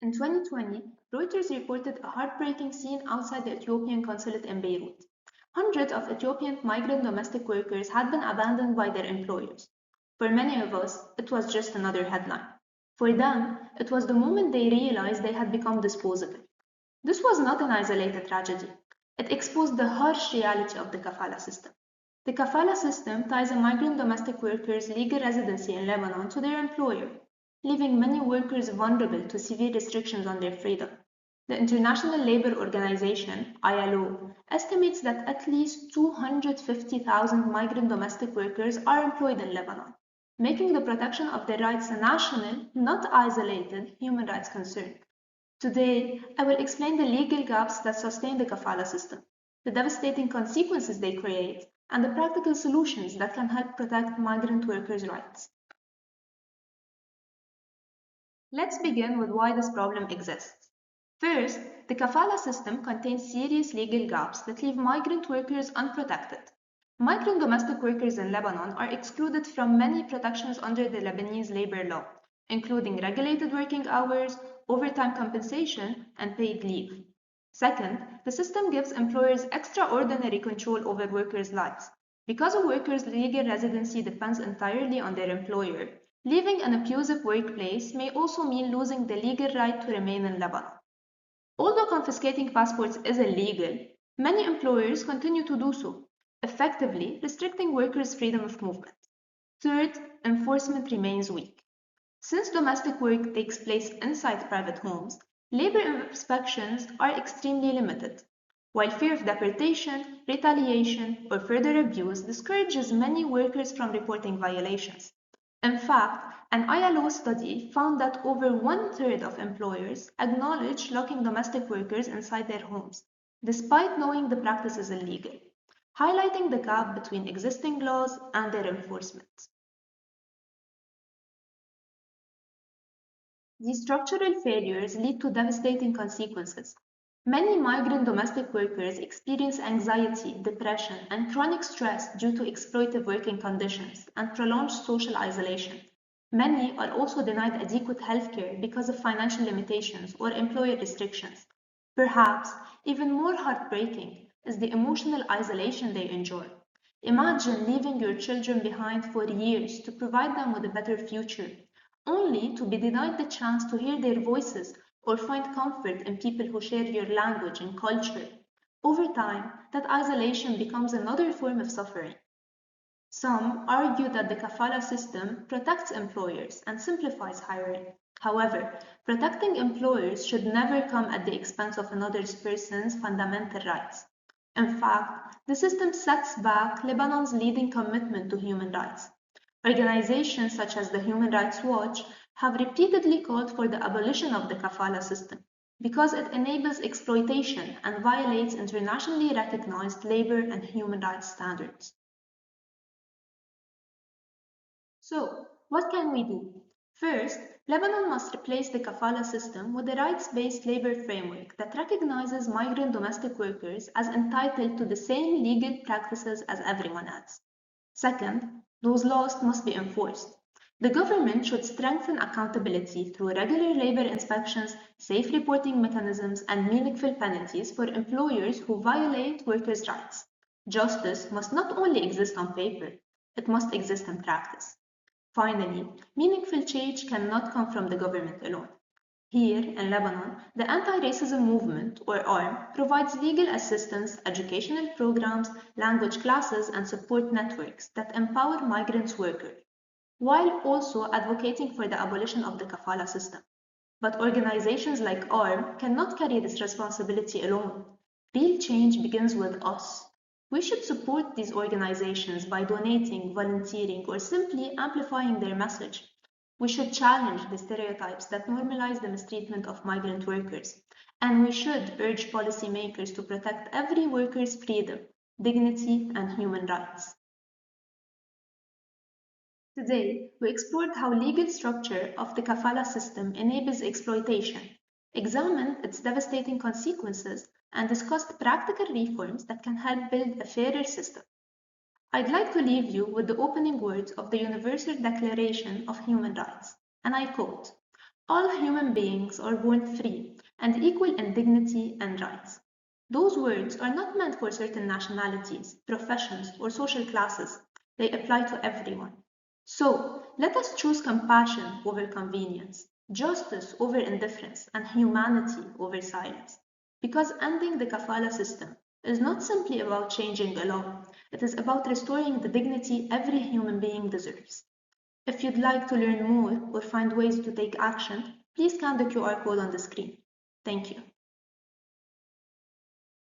In 2020, Reuters reported a heartbreaking scene outside the Ethiopian consulate in Beirut. Hundreds of Ethiopian migrant domestic workers had been abandoned by their employers. For many of us, it was just another headline. For them, it was the moment they realized they had become disposable. This was not an isolated tragedy. It exposed the harsh reality of the kafala system. The kafala system ties a migrant domestic worker's legal residency in Lebanon to their employer, leaving many workers vulnerable to severe restrictions on their freedom. The International Labour Organization, ILO, estimates that at least 250,000 migrant domestic workers are employed in Lebanon, making the protection of their rights a national, not isolated, human rights concern. Today, I will explain the legal gaps that sustain the kafala system, the devastating consequences they create, and the practical solutions that can help protect migrant workers' rights. Let's begin with why this problem exists. First, the kafala system contains serious legal gaps that leave migrant workers unprotected. Migrant domestic workers in Lebanon are excluded from many protections under the Lebanese labor law, including regulated working hours, overtime compensation, and paid leave. Second, the system gives employers extraordinary control over workers' lives. Because a worker's legal residency depends entirely on their employer, leaving an abusive workplace may also mean losing the legal right to remain in Lebanon. Although confiscating passports is illegal, many employers continue to do so, effectively restricting workers' freedom of movement. Third, enforcement remains weak. Since domestic work takes place inside private homes, labor inspections are extremely limited, while fear of deportation, retaliation, or further abuse discourages many workers from reporting violations. In fact, an ILO study found that over one-third of employers acknowledge locking domestic workers inside their homes, despite knowing the practice is illegal, highlighting the gap between existing laws and their enforcement. These structural failures lead to devastating consequences. Many migrant domestic workers experience anxiety, depression, and chronic stress due to exploitative working conditions and prolonged social isolation. Many are also denied adequate healthcare because of financial limitations or employer restrictions. Perhaps even more heartbreaking is the emotional isolation they enjoy. Imagine leaving your children behind for years to provide them with a better future, only to be denied the chance to hear their voices or find comfort in people who share your language and culture. Over time, that isolation becomes another form of suffering. Some argue that the kafala system protects employers and simplifies hiring. However, protecting employers should never come at the expense of another person's fundamental rights. In fact, the system sets back Lebanon's leading commitment to human rights. Organizations such as the Human Rights Watch have repeatedly called for the abolition of the kafala system because it enables exploitation and violates internationally recognized labor and human rights standards. So, what can we do? First, Lebanon must replace the kafala system with a rights-based labor framework that recognizes migrant domestic workers as entitled to the same legal practices as everyone else. Second, those laws must be enforced. The government should strengthen accountability through regular labor inspections, safe reporting mechanisms, and meaningful penalties for employers who violate workers' rights. Justice must not only exist on paper, it must exist in practice. Finally, meaningful change cannot come from the government alone. Here, in Lebanon, the anti-racism movement, or ARM, provides legal assistance, educational programs, language classes, and support networks that empower migrant workers, while also advocating for the abolition of the kafala system. But organizations like ARM cannot carry this responsibility alone. Real change begins with us. We should support these organizations by donating, volunteering, or simply amplifying their message. We should challenge the stereotypes that normalize the mistreatment of migrant workers, and we should urge policymakers to protect every worker's freedom, dignity, and human rights. Today, we explored how legal structure of the kafala system enables exploitation, examined its devastating consequences, and discussed practical reforms that can help build a fairer system. I'd like to leave you with the opening words of the Universal Declaration of Human Rights, and I quote, All human beings are born free and equal in dignity and rights. Those words are not meant for certain nationalities, professions, or social classes. They apply to everyone. So, let us choose compassion over convenience, justice over indifference, and humanity over silence. Because ending the kafala system is not simply about changing a law, it is about restoring the dignity every human being deserves. If you'd like to learn more or find ways to take action, please scan the QR code on the screen. Thank you.